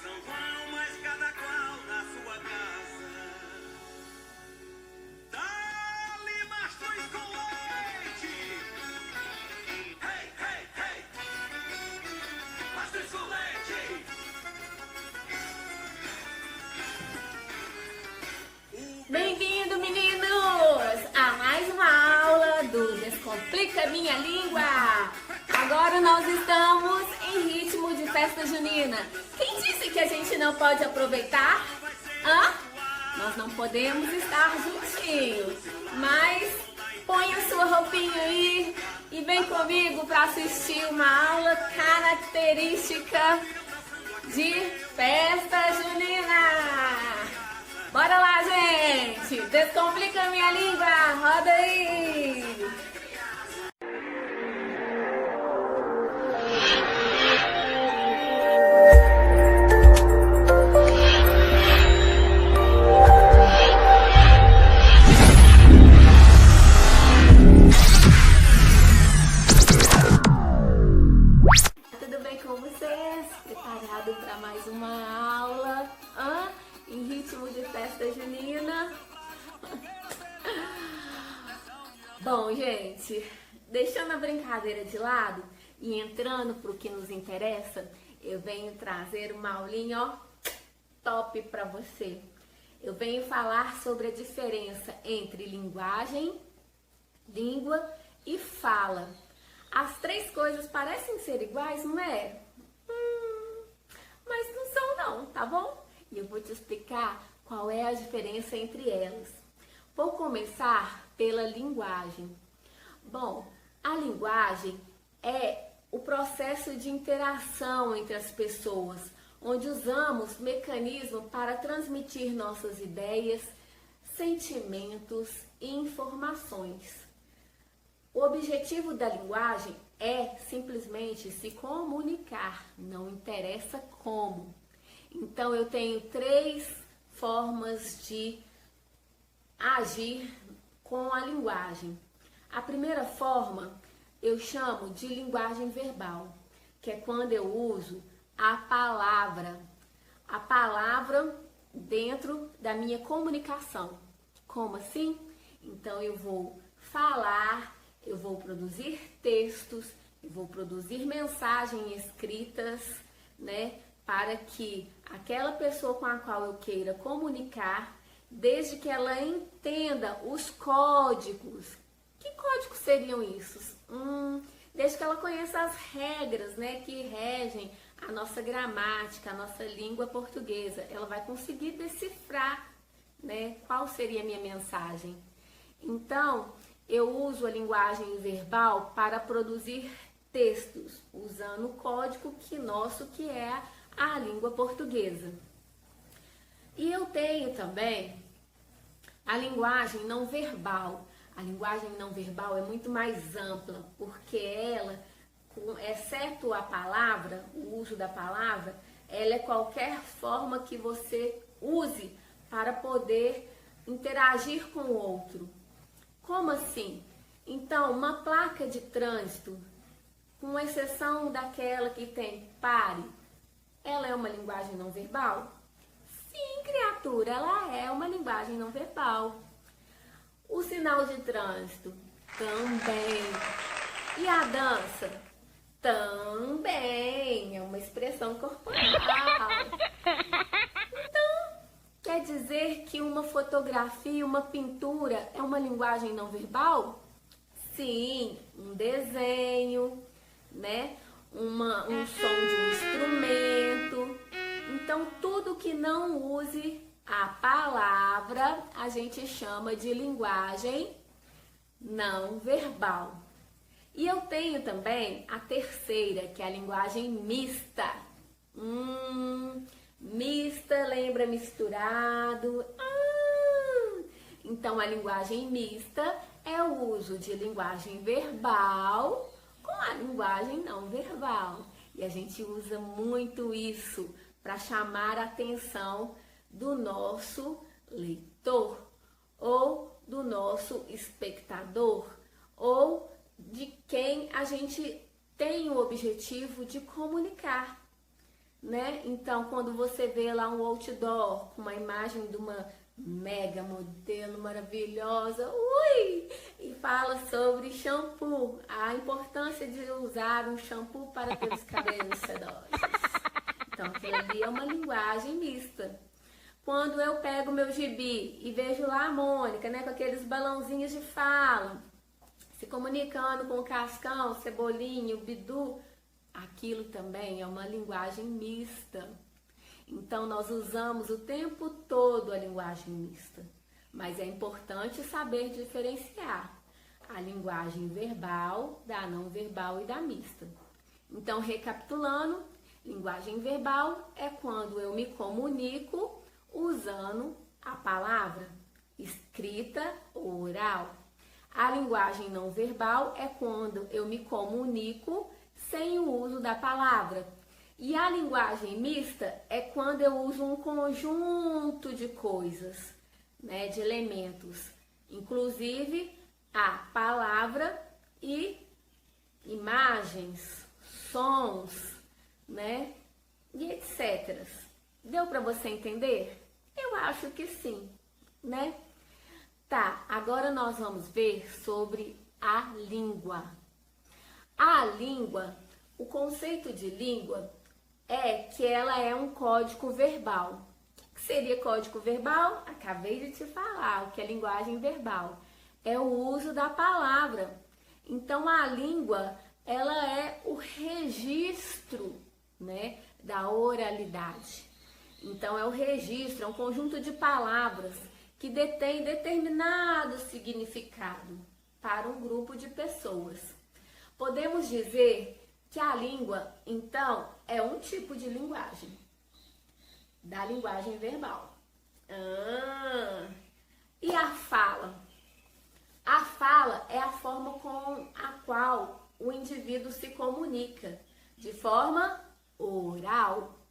São João, mas cada qual na sua casa. Dá-lhe mastruz com leite. Hey, hey, hey. Mastruz com leite. Bem-vindo, meninos, a mais uma aula do Descomplica Minha Língua. Agora nós estamos em ritmo de festa junina. Quem disse que a gente não pode aproveitar? Nós não podemos estar juntinhos, mas põe a sua roupinha aí e vem comigo para assistir uma aula característica de festa junina. Bora lá, gente! Descomplica minha língua! Roda aí! Tudo bem com vocês? Preparado para mais uma aula? Em ritmo de festa junina. Bom, gente, deixando a brincadeira de lado e entrando para o que nos interessa, eu venho trazer uma aulinha top para você. Eu venho falar sobre a diferença entre linguagem, língua e fala. As três coisas parecem ser iguais, não é? Mas não são não, tá bom? E eu vou te explicar qual é a diferença entre elas. Vou começar pela linguagem. Bom, a linguagem é o processo de interação entre as pessoas, onde usamos mecanismos para transmitir nossas ideias, sentimentos e informações. O objetivo da linguagem é simplesmente se comunicar, não interessa como. Então, eu tenho três formas de agir com a linguagem. A primeira forma eu chamo de linguagem verbal, que é quando eu uso a palavra dentro da minha comunicação. Como assim? Então, eu vou falar, eu vou produzir textos, eu vou produzir mensagens escritas, né? Para que aquela pessoa com a qual eu queira comunicar, desde que ela entenda os códigos. Que códigos seriam esses? Desde que ela conheça as regras, né, que regem a nossa gramática, a nossa língua portuguesa, ela vai conseguir decifrar, né, qual seria a minha mensagem. Então, eu uso a linguagem verbal para produzir textos, usando o código que é a língua portuguesa. E eu tenho também a linguagem não verbal. A linguagem não verbal é muito mais ampla, porque ela, exceto a palavra, o uso da palavra, ela é qualquer forma que você use para poder interagir com o outro. Como assim? Então, uma placa de trânsito, com exceção daquela que tem pare, ela é uma linguagem não verbal? Sim, criatura, ela é uma linguagem não verbal. O sinal de trânsito? Também. E a dança? Também. É uma expressão corporal. Então, quer dizer que uma fotografia, uma pintura é uma linguagem não verbal? Sim, um desenho, né? Um som de um instrumento. Então, tudo que não use a palavra, a gente chama de linguagem não verbal. E eu tenho também a terceira, que é a linguagem mista. Mista, lembra misturado? Então, a linguagem mista é o uso de linguagem verbal com a linguagem não verbal. E a gente usa muito isso para chamar a atenção do nosso leitor, ou do nosso espectador, ou de quem a gente tem o objetivo de comunicar. né? Então, quando você vê lá um outdoor com uma imagem de uma mega modelo maravilhosa, ui, e fala sobre shampoo, a importância de usar um shampoo para ter os cabelos sedosos. Então, aquilo ali é uma linguagem mista. Quando eu pego meu gibi e vejo lá a Mônica, né, com aqueles balãozinhos de fala, se comunicando com o Cascão, Cebolinha, o Bidu, aquilo também é uma linguagem mista. Então, nós usamos o tempo todo a linguagem mista, mas é importante saber diferenciar a linguagem verbal da não verbal e da mista. Então, recapitulando, linguagem verbal é quando eu me comunico usando a palavra escrita ou oral. A linguagem não verbal é quando eu me comunico sem o uso da palavra. E a linguagem mista é quando eu uso um conjunto de coisas, né, de elementos, inclusive a palavra e imagens, sons, né, e etc. Deu para você entender? Eu acho que sim, né? Tá, agora nós vamos ver sobre a língua. A língua, o conceito de língua é que ela é um código verbal. O que seria código verbal? Acabei de te falar, o que é linguagem verbal. É o uso da palavra. Então, a língua, ela é o registro, né, da oralidade. Então, é o registro, é um conjunto de palavras que detém determinado significado para um grupo de pessoas. Podemos dizer que a língua, então, é um tipo de linguagem, da linguagem verbal. E a fala? A fala é a forma com a qual o indivíduo se comunica, de forma oral.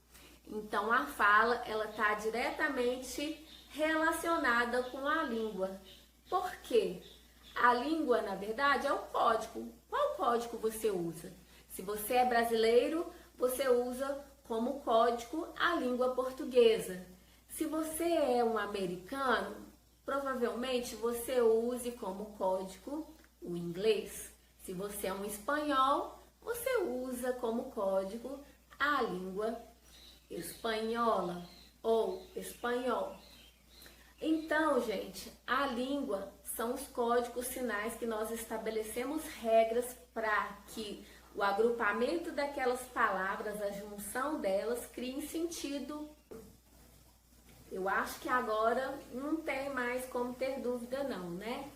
Então, a fala, ela está diretamente relacionada com a língua. Por quê? A língua, na verdade, é um código. Qual código você usa? Se você é brasileiro, você usa como código a língua portuguesa. Se você é um americano, provavelmente você use como código o inglês. Se você é um espanhol, você usa como código a língua espanhola ou espanhol. Então, gente, a língua são os códigos sinais que nós estabelecemos regras para que o agrupamento daquelas palavras, a junção delas, crie sentido. Eu acho que agora não tem mais como ter dúvida não, né?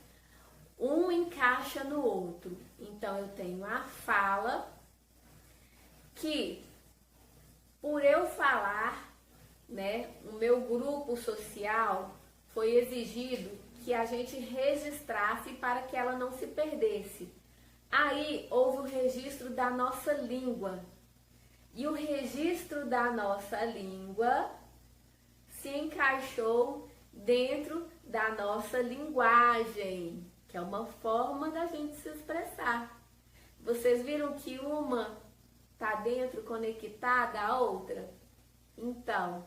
Um encaixa no outro. Então, eu tenho a fala, que por eu falar, né, o meu grupo social foi exigido que a gente registrasse para que ela não se perdesse. Aí houve o registro da nossa língua. E o registro da nossa língua se encaixou dentro da nossa linguagem, que é uma forma da gente se expressar. Vocês viram que uma está dentro, conectada à outra? Então,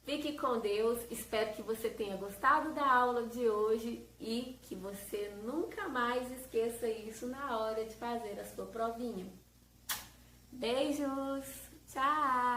fique com Deus, espero que você tenha gostado da aula de hoje e que você nunca mais esqueça isso na hora de fazer a sua provinha. Beijos, tchau!